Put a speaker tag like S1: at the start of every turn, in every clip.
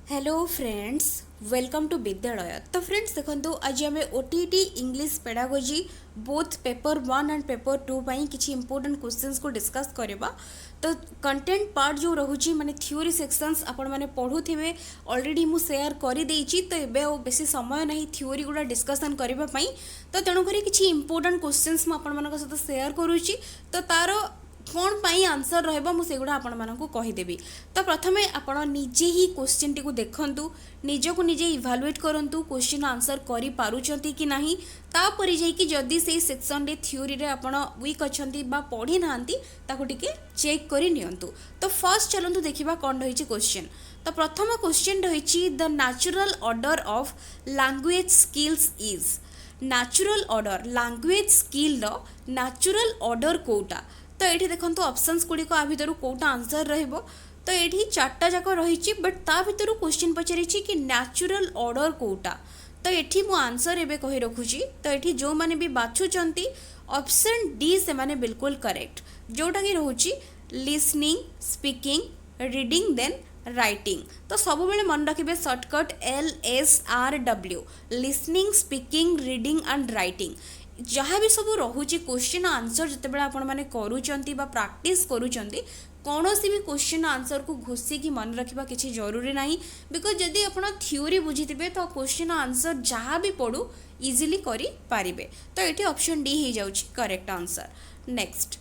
S1: Hello friends, welcome to विद्यालय। तो friends देखो आज आम OTT English pedagogy both paper 1 and paper 2 किसी इंपोर्टेंट क्वेश्चंस को डिस्कस करवा। तो कंटेंट पार्ट जो रोचे माने थ्योरी सेक्शंस आपण माने पढ़ुथिबे ऑलरेडी मु शेयर कर देछि। तो एबे बेसी समय नहीं थ्योरी गुडा डिस्कशन करबा पई। तो तेणु करी किसी इंपोर्टेंट क्वेश्चंस मु आपण मानक सहित शेयर करूछि। तो तारो कौन पाई आंसर रहिबा मु सेगुडा आपण मानकु कहिदेबी। तो प्रथमे आपण निजे ही क्वेश्चन टी को देखंतु, निजको निजे इवालुएट करंतु क्वेश्चन आंसर करि पारुचंती कि नाही। तापरि जाई कि जदी सेही सेक्शन रे थ्योरी रे आपण वीक अछंती बा पढ़ी नांती ताको टिके चेक करि नियंतु। तो फर्स्ट चलंतु देखिबा कोन रहिछि क्वेश्चन। तो प्रथम क्वेश्चन रहिछि the natural order of language skills is. Natural order language skill रो नेचुरल ऑर्डर कोटा। तो ये देखो ऑप्शंस गुड़िक आ भर कौटा आंसर रहिबो। तो ये चार्टा जाक रही बट ता भर क्वेश्चन पचारि कि नेचुरल ऑर्डर कौटा। तो ये मु आंसर एबे कहि रखुची। तो ये जो माने भी बाछुचंती ऑप्शन डी से माने बिल्कुल करेक्ट, जोटा कि रोची listening, speaking, reading then writing. तो सब बेले मन रखिबे shortcut LSRW, listening, speaking, reading and writing. जहाँ भी सब रोचे क्वेश्चन आंसर जिते आपण मैंने करूँच प्रैक्टिस करूँच कौन सी भी क्वेश्चन आंसर को घोषिकी मन रखा किसी जरूरी ना। बिकज जदि आप थ्योरी बुझी थे तो क्वेश्चन आंसर जहाँ भी पढ़ू इजिली करें। तो ये ऑप्शन डी हो जाऊँ करेक्ट आंसर। नेक्स्ट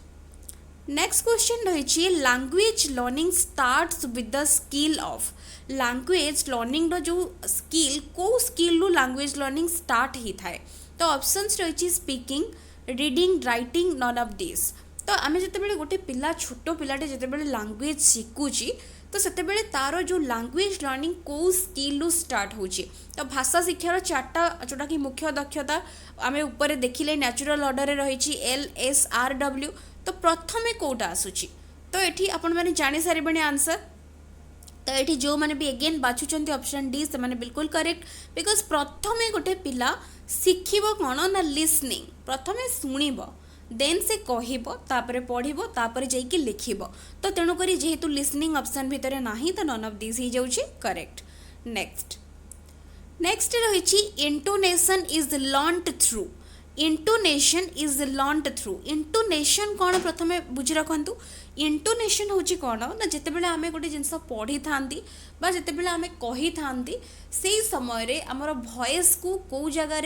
S1: क्वेश्चन रही language learning starts with the skill of. Language learning जो स्किल को स्किल रु लैंग्वेज लर्निंग स्टार्ट ही थाए। तो ऑप्शंस रही speaking, reading, writing, none of this. तो आम जिते गोटे पिला छोट पिलाटे जिते लैंग्वेज शिखुची तो सेतेबेले तार जो लैंग्वेज लर्निंग को स्किल रु स्टार्ट होची। तो भाषा शिक्षार चार्टा जोटा कि मुख्य दक्षता आम ऊपर देखिले नेचुरल ऑर्डर रही LSRW। तो प्रथमे कोटा आसुची। तो ये आपण मैंने जानी सारे आंसर। तो ये जो मैंने भी एगेन बाछुंट ऑप्शन डी से मैंने बिल्कुल करेक्ट। बिकज प्रथमे गोटे पिला शिखिबो कौन ना लिसनिंग, प्रथमे शुणिब देन से कहब तापर पढ़िबो तापर जाइकी लिखिबो। तो तेणुक जेहेतु लिसनिंग ऑप्शन भितर नाही तो नन ऑफ दिस ही जाउची करेक्ट। नेक्स्ट रही intonation is learned through. Intonation is learned through. Intonation कौन प्रथमे बुझी रखु। इंटोनेशन हूँ कौन ना जितेबाला आम गोटे जिनस पढ़ी था जितेबाला आम कही था से समय रे आमर वॉइस को कौ जगार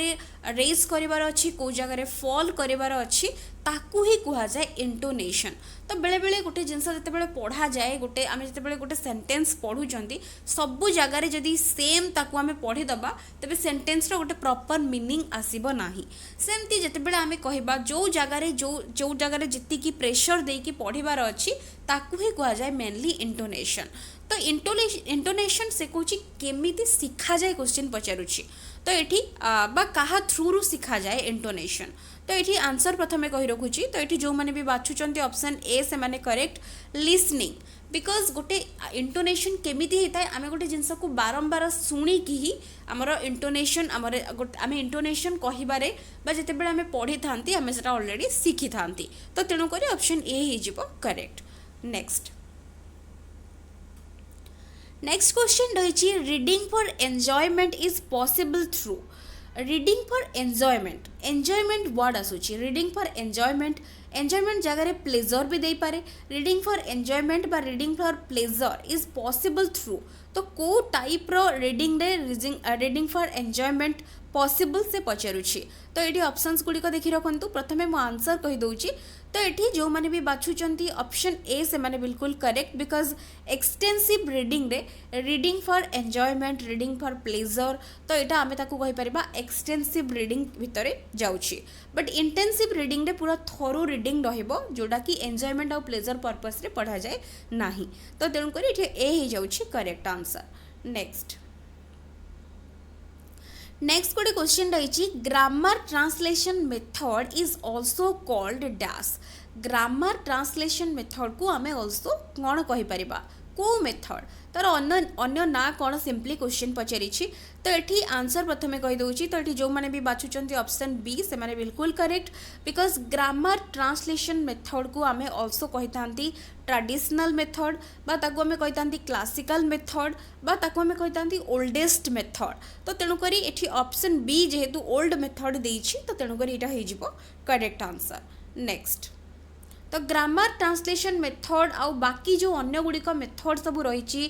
S1: रेज करार अच्छी कौ जगार फॉल करार अच्छी ताकू ही कह जाए इंटोनेशन। तो बेले बेले गोटे जिनस जिते पढ़ा जाए गोटे आम जिते गोटे सेंटेंस पढ़ुंट सबू जगार जदि सेम ताकू आम पढ़ीदबा तेरे सेंटेंस रो गोटे प्रॉपर मीनिंग आसीबो नाही। सेमती जिते आम कहबा जो जगार जो जगार जीतिकी प्रेशर देकी पढ़ीबार अच्छी ताकू ही कह जाए मेनली इंटोनेशन। तो इंटोनेशन से कहूँ केमिति शिखा जाए क्वेश्चन पचारुछि। तो ये क्या थ्रू रु शिखा जाए इंटोनेशन। तो ये आंसर प्रथमे कही रखुची। तो ये जो मैंने भी बाछुंट ऑप्शन ए से माने करेक्ट लिसनिंग। बिकज गोटे इंटोनेशन केमिति होता है आम गोटे जिनस को बारंबार शुणिकी ही आमर इंटोनेशन आम इंटोनेशन कहबारे जिते आम पढ़ी था आम से ऑलरेडी शिखी था। तो तेणुक ऑप्शन ए हो करेक्ट। नेक्स्ट क्वेश्चन रही reading for enjoyment is possible through. Reading for enjoyment, enjoyment word आसूची रीडिंग फॉर एंजॉयमेंट। एंजॉयमेंट जगह प्लेजर भी दे पारे। रीडिंग फॉर एंजॉयमेंट बा reading for pleasure is possible through. तो को टाइप रो रीडिंग रे रीडिंग फॉर एंजॉयमेंट पॉसिबल से पचारुछि। तो ये ऑप्शंस गुड़िक देखी रखु। प्रथमे मु आंसर कही दूची। तो ये जो मैंने भी बाछुंट ऑप्शन ए से मैंने बिल्कुल करेक्ट। बिकज एक्सटेंसिव रीडिंग रे reading for enjoyment, reading for pleasure तो यहाँ आम ताकू कहीपर एक्सटेंसिव रीडिंग भितर जाऊँगी। बट इंटेंसिव रीडिंग रे पूरा थरो रीडिंग रहिबो जोटा कि एंजॉयमेंट और प्लेजर पर्पस रे पढ़ा जाए नाही। तो तेणुक ए हो जाऊँगी करेक्ट आंसर। नेक्स्ट गोटे क्वेश्चन रही grammar translation method is also called dash. Grammar translation method को आम ऑल्सो कौन कहीपर को मेथड तार अन्य ना कौन सिंपली क्वेश्चन पचारि तो ये आंसर प्रथम कहीदे तो ये जो मैंने भी बाछुंट ऑप्शन बी से मैंने बिल्कुल correct because grammar translation method को आम अल्सो कही था ट्रेडिशनल मेथड आम कही क्लासिकल मेथड आम कही ओल्डेस्ट मेथड तो तेणुक ये ऑप्शन बी जेहेतु ओल्ड मेथड देती तो तेणुक यहाँ करेक्ट आंसर नेक्स्ट तो ग्रामर ट्रांसलेशन मेथड आउ बाकी जो अन्य गुड़िक मेथड सब रही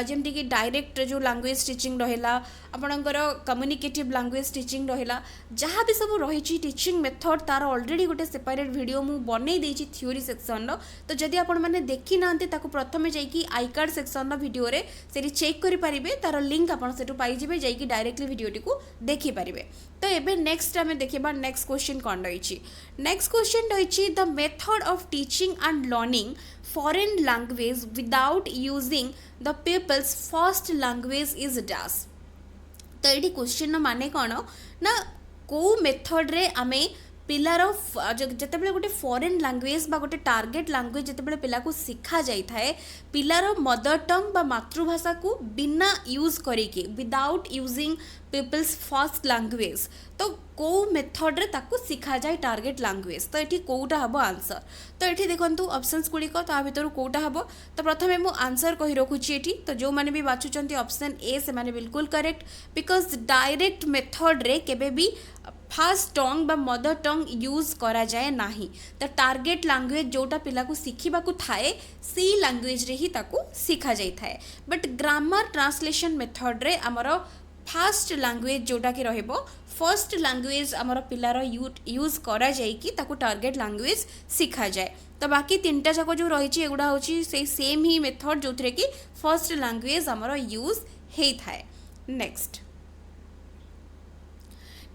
S1: जमती कि डायरेक्ट जो लैंग्वेज टीचिंग रहा आपणकर कम्युनिकेटिव लैंग्वेज टीचिंग रहा जहाँ भी सब रही टीचिंग मेथड तार ऑलरेडी गोटे सेपरेट वीडियो मु बनै देछि थ्योरी सेक्शन तो जदि आपण मैंने देखी ना प्रथम जाइए आई कार्ड सेक्शन वीडियो रे से चेक करें तार लिंक आप पाइबे जाइए डायरेक्टली वीडियोटी को देखिपारे तो एबे नेक्स्ट आम देखा नेक्स्ट क्वेश्चन कौन रही नेक्स्ट क्वेश्चन रही the method of teaching and learning foreign language without using the people's first language is dash तो ये क्वेश्चन माने कौन ना को मेथड रे आमे पिलार जिते गोटे फॉरेन लैंग्वेज बा गोटे टार्गेट लैंग्वेज जिते पिला को शिखा जाए पिलार मदर टंग बा मातृभाषा को बिना यूज करिके without using people's first language तो को मेथड रे ताको शिखा जाए टार्गेट लैंग्वेज तो ये कौटा हम आंसर तो ये देखो ऑप्शंस गुड़िक ता भर कौटा हम तो प्रथम मु आंसर कही रखुची एठी तो जो मैंने भी बाछुंट ऑप्शन ए से मैंने बिल्कुल करेक्ट बिकॉज डायरेक्ट मेथड रे केबे भी फास्ट टंग बा मदर टंग यूज करा जाए नाही तो टार्गेट लैंग्वेज जोटा पिला को शिखा थाए सी लैंग्वेज रे ही ताको शिखा जाई थाए बट ग्रामर ट्रांसलेशन मेथड रे हमर फास्ट लैंग्वेज जोटा कि रहिबो फर्स्ट लैंग्वेज हमर पिलार यूज करा जाए कि ताको टार्गेट लैंग्वेज शिखा जाए तो बाकी तीनटा जाक जो रही एगुड़ा होची से सेम ही मेथड जो थे कि फर्स्ट लैंग्वेज हमर यूज हे थाए नेक्स्ट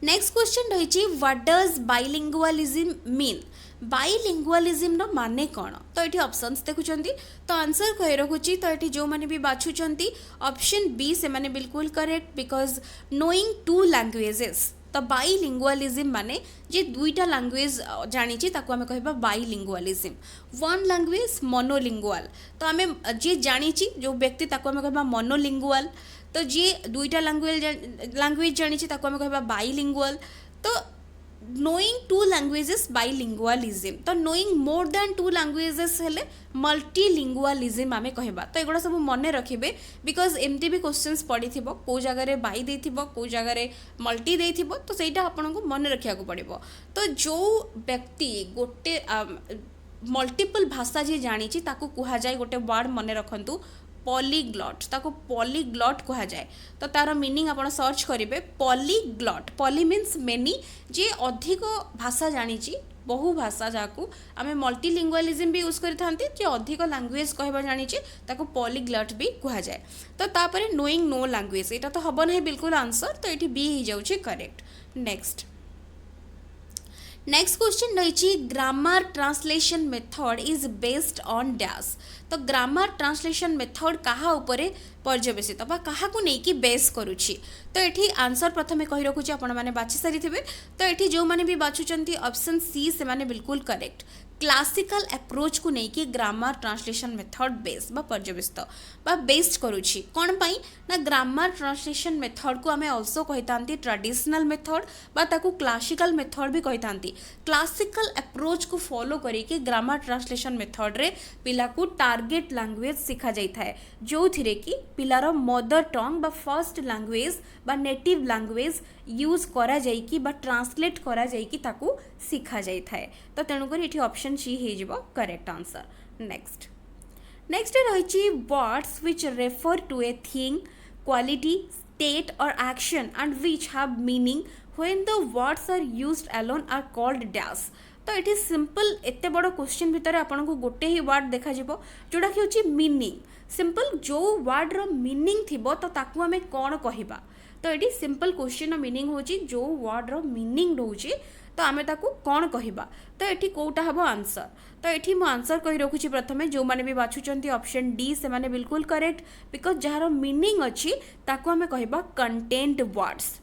S1: नेक्स्ट क्वेश्चन रही what does bilingualism mean bilingualism रो माने कौन तो ये ऑप्शंस देखुं तो आंसर कही रखुची तो ये जो मैंने भी बाछुंट ऑप्शन बी से मैंने बिल्कुल correct because knowing to languages तो बाइलिंगुअलिज्म माने जे दुईटा लैंग्वेज जानी आम कह बाइलिंगुअलिज्म वन लैंग्वेज मोनोलिंगुअल तो आम जे जानी जो व्यक्ति आम कह मोनोलिंगुअल तो जी दुईटा लैंग्वेज जानी आम कह बाइलिंगुअल तो नोइंग टू लैंग्वेजेस बाइलिंगुअलिज्म तो knowing more than to languages हेले मल्टीलिंगुअलिज्म आम कहबा तो एगुड़ा सब मन रखिए बिकॉज एमती भी क्वेश्चंस पड़ी थी कौ जगह बाई दे कौ जगह मल्टी दे तो सहीटा आपको मन रखा पड़ो तो जो व्यक्ति गोटे मल्टीपल भाषा जी जानी कह जाए गोटे वर्ड मन रखु पॉलीग्लॉट ताको पॉलीग्लॉट कहा जाए तो तार मीनिंग आप सर्च करेंगे पॉलीग्लॉट पॉली मीन्स मेनी जे अधिक भाषा जानी बहु भाषा जहाँ आम मल्टीलिंगुअलिज्म भी यूज करते अधिक लैंग्वेज कहवा जानी पॉलीग्लॉट भी कहा जाए तो तापर नोइंग नो लैंग्वेज यहाँ तो हम ना बिल्कुल आंसर तो ये बी हो जाए करेक्ट नेक्स्ट नेक्स्ट क्वेश्चन रही grammar translation method is based on dash तो ग्रामर ट्रांसलेशन मेथड कहा उपरे पर्यवेसित बा कहा को लेकिन बेस करुच्ची तो ये आंसर प्रथम कही रखुच्छी आपण मैंने बाछि सारी तो ये जो मैंने भी बाछुंट ऑप्शन सी से मैंने बिल्कुल करेक्ट क्लासिकल अप्रोच को लेकिन ग्रामर ट्रांसलेशन मेथड बेस बा पर्यवेसित बा बेस्ड करुच्ची कौन पाई ना ग्रामर ट्रांसलेशन मेथड को आम अल्सो कही था ट्रेडिशनल मेथड बा ताकू क्लासिकल मेथड भी कही था क्लासिकल अप्रोच को फॉलो करके ग्रामर ट्रांसलेशन मेथड रे पिला को टार्गेट लैंग्वेज शिखा जाई थाए जो थिरे कि पिलार मदर टंग बा फर्स्ट लैंग्वेज बा नेटिव लैंग्वेज यूज करा जाई कि बा ट्रांसलेट करा जाई कि ताकू शिखा जाई थाए तो तेणुक ये ऑप्शन सी हो करेक्ट आंसर नेक्स्ट नेक्स्ट रही words which refer to a thing quality state और action and which have meaning when the words are used alone are called dash तो ये सिंपल एत बड़ क्वेश्चन भितर आपन को गोटे ही वर्ड देखा जोटा कि होची मीनिंग सिंपल जो वर्ड रो मीनिंग थिबो तो ताकू आमे कौन कहिबा तो ये सिंपल क्वेश्चन मीनिंग होची जो वर्ड रो मीनिंग रोचे तो आमे ताकू कौन कहिबा तो ये कौटा हम आंसर तो ये मु आंसर कही रखुच्छी प्रथमे जो मैंने भी बाछुंट ऑप्शन डी से मैंने बिल्कुल करेक्ट बिकॉज जार मीनिंग अच्छी ताकू आमे कहिबा कंटेंट वर्ड्स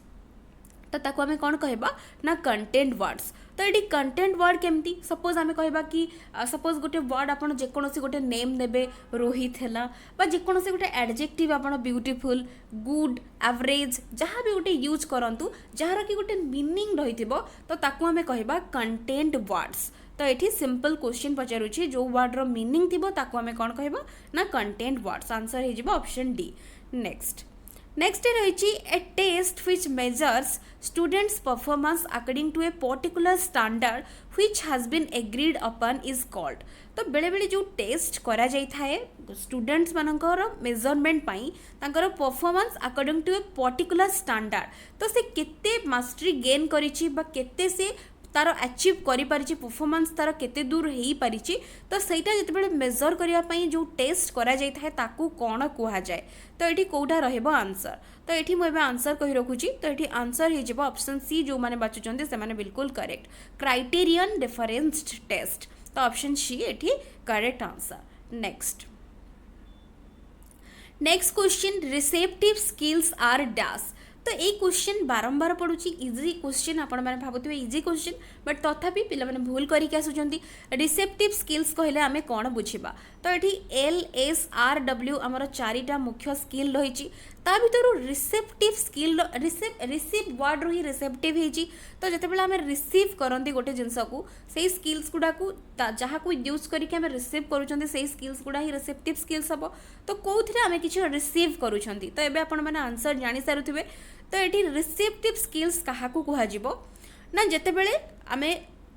S1: तो ताको आमे कौन कहबा ना कंटेंट वर्ड्स। तो ये कंटेंट वर्ड केमती सपोज आमे कहबा कि सपोज गोटे वर्ड आपन जेकोसी गोटे नेम देबे रोहित हैला बा जेकोसी गोटे एडजेक्टिव आपन ब्यूटीफुल गुड एवरेज जहाँ भी गोटे यूज करंतु जहाँ कि गोटे मीनिंग रहिथिबो तो ताको आमे कहबा कंटेंट वर्ड्स। तो ये सिंपल क्वेश्चन पचारुछि जो वर्ड रो मीनिंग थिबो ताको आमे कौन कहबा ना कंटेंट वर्ड्स। आंसर हे जिवो ऑप्शन डी। नेक्स्ट रही ए test which measures students performance according to a particular standard which has been agreed upon is called। तो बेले बेले जो टेस्ट करा जाई थाए स्टूडेंट्स मानकर मेजरमेंट पाई तांकर performance according to a particular standard तो से केते मास्टरी गेन करिछि बा केते से तार अचीव करि परिछि परफॉर्मेंस तार केते दूर हेई परिछि तो सेटा जते बेले मेजर करिया पई जो टेस्ट करा जाई थाए ताकू कोन कुहा जाय। तो एठी कोठा रहबो आंसर। तो एठी मु एबे आंसर कहि रखुछि। तो एठी आंसर हे जेबो ऑप्शन सी जो माने बाचुचंदी से माने बिल्कुल करेक्ट क्राइटेरियन डिफरेंस्ड टेस्ट। तो ऑप्शन सी एठी correct answer. Next question receptive skills are dash. तो ये क्वेश्चन बारंबार पड़ुची इजी क्वेश्चन आपण माने भाबुथिबे इजी क्वेश्चन बट तथापि पिला माने भूल करिक आसुचंती। रिसेप्टिव स्किल्स कहले आमे कोन बुझिबा तो एठी एल एस आर डब्ल्यू हमर चारिटा मुख्य स्किल रहिची ता भितरु रिसेप्टिव स्किल रिसीव वर्ड रही रिसेप्टिव हेची। तो जते बेला आमे रिसीव करंती गोटे जिंस को सेही स्किल्स गुडा को जहा को यूज करिक आमे रिसीव करूचंती सेही स्किल्स गुडा ही रिसेप्टिव स्किल्स हबो। तो कोउथिरे आमे किछ रिसीव करूचंती तो एबे आपण माने आंसर जानि सारुथिबे। तो ये रिसेप्टिव स्किल्स क्या कहुजिबो ना जेते बेले आमे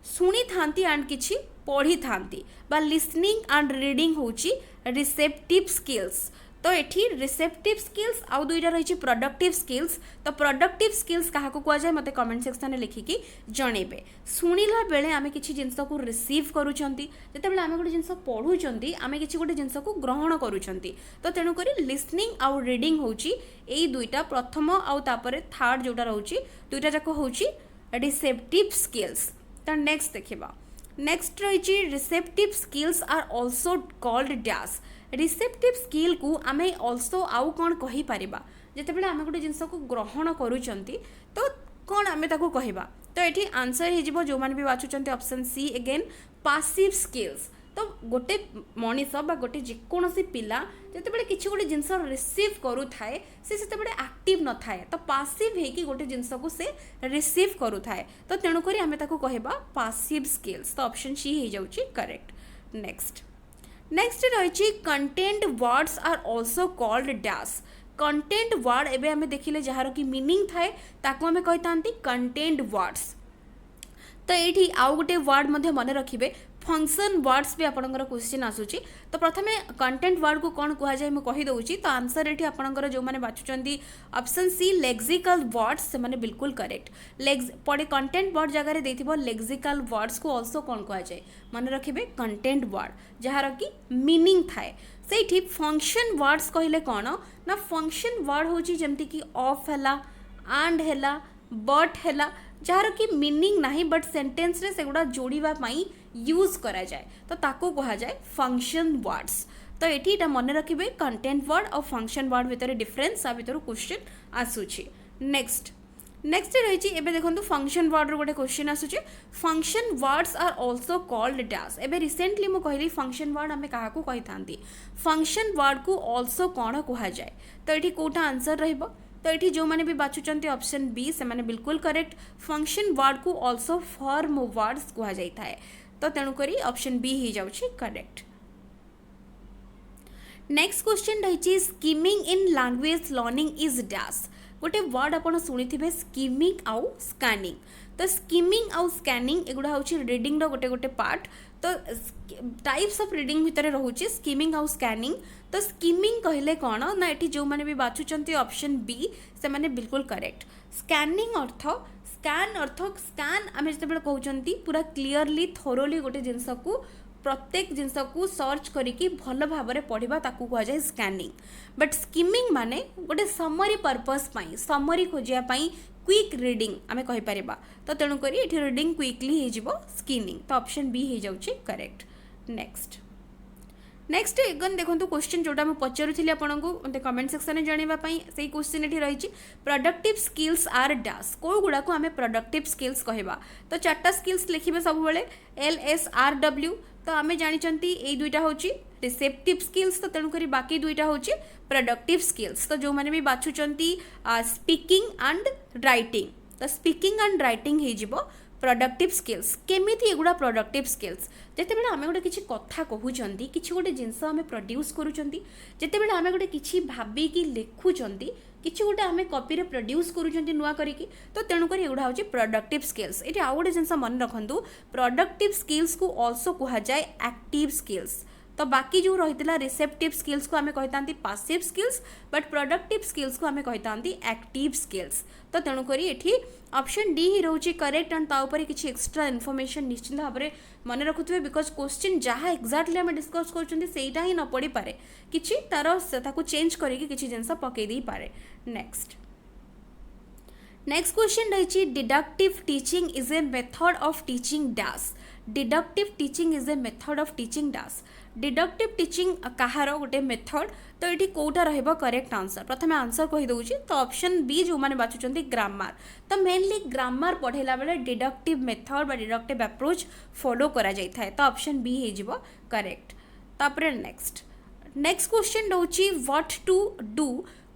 S1: सुनी थांती एंड किछि पढ़ी थांती बा लिसनिंग एंड रीडिंग होची रिसेप्टिव स्किल्स। तो ये रिसेप्टिव स्किल्स आउ दुईटा रही प्रोडक्टिव स्किल्स। तो प्रोडक्टिव स्किल्स क्या कह जाए मते कमेंट सेक्शन में लिखिकी जनइबे। शुणिला बेले आमे किछि जिंस को रिसीव करूचंती जेते बेले आमे गोटे जिंस पढ़ुचंती आमे किछि गोटे जिंस को ग्रहण करूचंती। तो तेणु करी लिसनिंग आउ रीडिंग होची एई दुईटा प्रथम आउ तापरे थर्ड जोटा रहउची दुईटा जाक होची रिसेप्टिव स्किल्स। तो नेक्स्ट देखिबा नेक्स्ट रही receptive skills are also called dash. Receptive skill को आमे आल्सो आउ कौन कहि परिबा जेते बेले आमे गोटे जिंस को ग्रहण करूचंती तो कौन आमे ताको कहिबा। तो एठी आंसर हे जिवो जो माने भी बाचुचंती option C again passive skills. तो गोटे मनीष बा गोटे जेकोसी पिला जेते बेले किछि गोटे जिंस रिसीव करू थाए से सेते बेले एक्टिव न थाए तो पासिव हे कि गोटे जिंस को से रिसीव करू थाए। तो तेणु करी आमे ताको कहबा पासिव स्किल्स। तो ऑप्शन सी हे जाउची करेक्ट। नेक्स्ट रही content words are also called dash. Content word एबे आमे देखिले जहार की मीनिंग थाए ताको आमे कहितांती कंटेंट वर्ड्स। तो ये आउ गोटे वर्ड मध्य मन रखिबे फंक्शन वर्ड्स भी आपनकर क्वेश्चन आसुची। तो प्रथमे कंटेंट वर्ड को कौन कह जाए मुझे कही दउची। तो आंसर ये आपनकर जो माने बाचुचंदी ऑप्शन सी लेक्सिकल वर्ड्स से माने बिल्कुल करेक्ट। पड़े कंटेंट वर्ड जगह देथिबो लेक्सिकल वर्ड्स को आल्सो कौन कह जाए मन रखिबे कंटेंट वर्ड जहार की मीनिंग थाए। सेठी फंक्शन वर्ड्स कहले कौन ना फंक्शन वर्ड होची जेमती कि ऑफ हैला एंड हैला बट हैला जार की मीनिंग नहीं बट सेंटेंस रे सेगुडा जोड़ीबा पई यूज करा जाए तो ताको कहा जाए फंक्शन वर्ड्स। तो ये मन रखिबे कंटेंट वर्ड और फंक्शन वर्ड भितर डिफरेंस आ भितर क्वेश्चन आसुची। नेक्स्ट रही एबे देखंतु फंक्शन वर्ड रो गोटे क्वेश्चन आसुची function words are also called dash. एबे रिसेंटली मु कहली फंक्शन वर्ड आमे काहा को कहि थांती फंक्शन वर्ड को आल्सो कोन कहा जाए। तो ये कोटा आंसर रहइबो। तो ये जो मैंने भी बाचुचंती ऑप्शन बी से माने बिल्कुल करेक्ट फंक्शन वर्ड को आल्सो फॉर्म वर्ड्स कहा जाता है। तो तेणु करी ऑप्शन बी ही जाउची करेक्ट। नेक्स्ट क्वेश्चन रही skimming in language learning is dash. गोटे वर्ड आपन सुनिथिबे स्कीमिंग आउ स्कैनिंग। तो स्कीमिंग आउ स्कैनिंग एगुड़ा होची रीडिंग रो गोटे गोटे पार्ट। तो टाइप्स ऑफ रीडिंग भितर रहउची स्कीमिंग आउ स्कैनिंग। तो स्कीमिंग कहले कौन ना ये जो मैंने भी बाचुचंती ऑप्शन बी से माने बिल्कुल करेक्ट। स्कैनिंग अर्थ स्कैन आम जो कहते पूरा क्लीयरली थोरोली गोटे जिनस को प्रत्येक जिनस को सर्च करिकी भल भाव में पढ़ा ताकू कह जाए स्कैनिंग। बट स्कीमिंग माने गोटे समरी पर्पस पाई समरी खोजापी क्विक रीडिंग आम कहीपर। तो तेणुक ये रीडिंग क्विकली हो स्कीनिंग। तो ऑप्शन बी हो जाउची करेक्ट। नेक्स्ट एगन देखो क्वेश्चन जोटा मुझे पचारूली आपको मत कमेंट सेक्शन में जानवाई से क्वेश्चन ये रही प्रोडक्टिव स्किल्स आर डैश कौ गुड़ा को आम प्रोडक्टिव स्किल्स कहवा तो चार्टा स्किल्स लिखे सब LSRW तो आम जानते ये दुईटा हूँ रिसेप्टिव स्किल्स तो तेणुक बाकी दुईटा हूँ प्रोडक्टिव स्किल्स तो जो मैंने भी बाछुंट स्पीकिंग एंड राइटिंग तो स्पीकिंग एंड राइटिंग हो प्रोडक्टिव स्किल्स केमिति एगुड़ा प्रोडक्टिव स्किल्स जिते बड़े आम गोटे किसी कथा कहते किसी गोटे जिनस आम प्रोड्यूस करुँच जिते बड़े आम गोटे किसी भाविकी लिखुंट किसी गोटे आम कॉपी रे प्रोड्यूस करुँच नुआ करके तो तेणुक एगुड़ा हूँ प्रोडक्टिव स्किल्स ये आउ गोटे जिनस मन रखु प्रोडक्टिव स्किल्स को ऑल्सो कहुए एक्टिव स्किल्स तो बाकी जो रही रिसेप्टिव स्किल्स को आम कही passive skills but productive skills को आम कही एक्टिव स्किल्स तो तेणुक ये ऑप्शन डी ही रोचे करेक्ट एंड ताऊपर किसी एक्सट्रा इनफॉरमेशन निश्चित भाव में मन रखुए बिकॉज क्वेश्चन जहाँ एक्जाक्टली आम डिस्कस करटा ही न पड़ी पारे किसी तार चेंज करके किसी जिनस पकई पारे नेक्स्ट क्वेश्चन रही deductive teaching is a method of teaching dash deductive teaching is a method of teaching dash deductive teaching कहार गोटे मेथड तो ये कौटा रहिबो करेक्ट आंसर प्रथम आंसर कही दउची तो ऑप्शन बी जो माने बाछुचंती ग्रामर तो मेनली ग्रामर पढ़ेला बेले डिडक्टिव मेथड बा डिडक्टिव अप्रोच फॉलो करा जाय थाए तो ऑप्शन बी हे जिवो करेक्ट तापरे नेक्स्ट क्वेश्चन दउची what to do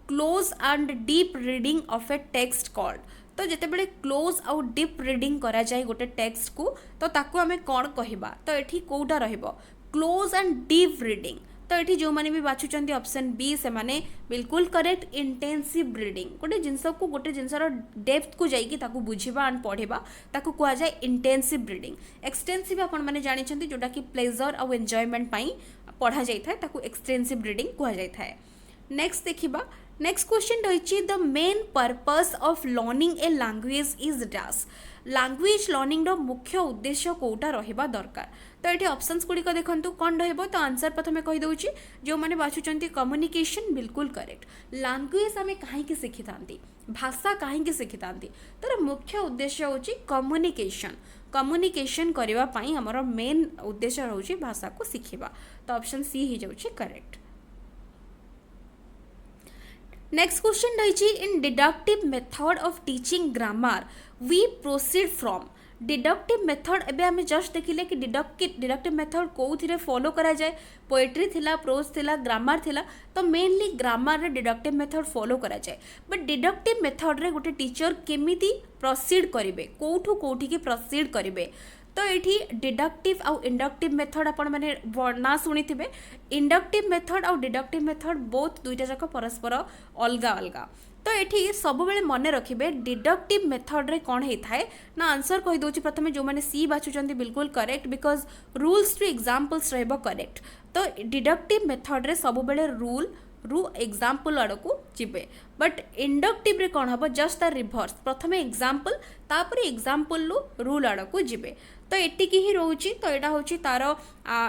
S1: close and deep reading of a text called तो जिते बड़े क्लोज आउ डीप रीडिंग करा जाए गोटे टेक्स्ट को तो ताकू आमे कौन कहबा तो एठी कोउटा रहिबो क्लोज एंड डीप रीडिंग तो ये जो मैंने भी बाछुंट ऑप्शन बी से माने बिल्कुल करेक्ट इंटेंसिव रीडिंग गोटे जिनस को गोटे जिनसर डेप्थ को जाइए बुझा एंड पढ़ा ताकू कह जाए इंटेंसिव रीडिंग एक्सटेंसिव आपण मैंने जानते जोटा कि प्लेजर आउ एंजॉयमेंट पढ़ा जाए ताकू एक्सटेंसिव रीडिंग कह जाए नेक्स्ट देखिबा नेक्स्ट क्वेश्चन रही the main purpose of learning a language is dash language learning मुख्य उद्देश्य कौटा रहिबा दरकार तो ये ऑप्शंस गुड़िक देखो कौन रहिबो तो आंसर प्रथम कहीदे जो मैंने बाछुंट कम्युनिकेशन बिल्कुल करेक्ट लैंग्वेज आम कहीं शिखी था भाषा कहीं शिखी था तर मुख्य उद्देश्य हूँ कम्युनिकेशन कम्युनिकेशन करने आमर मेन उद्देश्य रोचे भाषा को शिखा तो ऑप्शन सी ही जाऊँ करेक्ट नेक्स्ट क्वेश्चन रही in deductive method of teaching grammar we proceed from deductive method एबे आमे जस्ट देखिले कि डिडक्टिव मेथड कोउथिरे फॉलो करा जाए पोएट्री थिला प्रोज थिला ग्रामर थिला तो मेनली ग्रामर रे डिडक्टिव मेथड फॉलो करा जाए बट डिडक्टिव मेथड रे गोटे टीचर केमिति प्रोसीड करिवे कोठू कोठी की प्रोसीड करिवे तो ये डिडक्टिव आउ इंडक्टिव मेथड आपण मैंने ना शुणी थे इंडक्टिव मेथड आउ डिडक्टिव मेथड बोथ दुईटा जाक परस्पर अलग अलग तो ये सब बेले मन रखिए डिडक्टिव मेथड रे कौन होता है ना आंसर कहीदे प्रथम जो मैंने सी बाछुंट बिल्कुल correct because rules two examples रहिबो करेक्ट तो डिडक्टिव मेथड रे सब बेले रूल रु एग्जाम्पल आड़ को जीवे बट इंडक्टिव रे कौन हम जस्ट तार रिभर्स प्रथम एग्जाम्पल तापर एग्जाम्पल रूल आड़ को जीवे तो एतिकी ही रोची तो यहाँ हूँ तार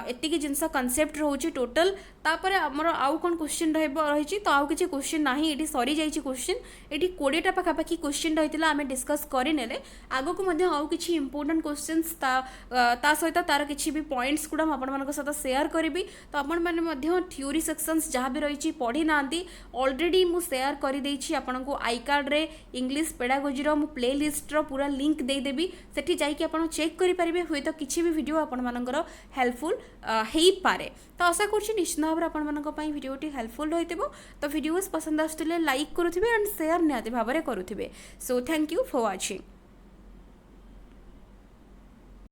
S1: एतिकी जिनस कनसेप्ट रोचे टोटल तापर आमर आउ कौन क्वेश्चन रही तो आउ किसी क्वेश्चन ना ये सरी जाइए क्वेश्चन ये 20टा पाखापाखि क्वेश्चन रही आम डिस्कस करें आग को आउ किसी इंपोर्टेंट क्वेश्चन ता सहित तार किसी भी पॉइंट्स गुड़ा मुझे सहित सेयार करी तो आपण मैंने थ्योरी सेक्शंस जहाँ भी रही पढ़ी ना ऑलरेडी मु सेयार करदेछि आपको आई कार्ड रे इंग्लिश पेडागोजी मु प्ले लिस्ट रो पूरा लिंक देदेवी सेठी जाइए आप चेक करें हुए तो किसी भी वीडियो आपनकर हेल्पफुल हो पारे तो आशा करुँच निश्चित भाव में आपण भिडियोटी हेल्पफुल रही तो वीडियोस पसंद आसुले लाइक करुथिबे एंड शेयर निहाती भाव में करुथिबे so thank you for watching.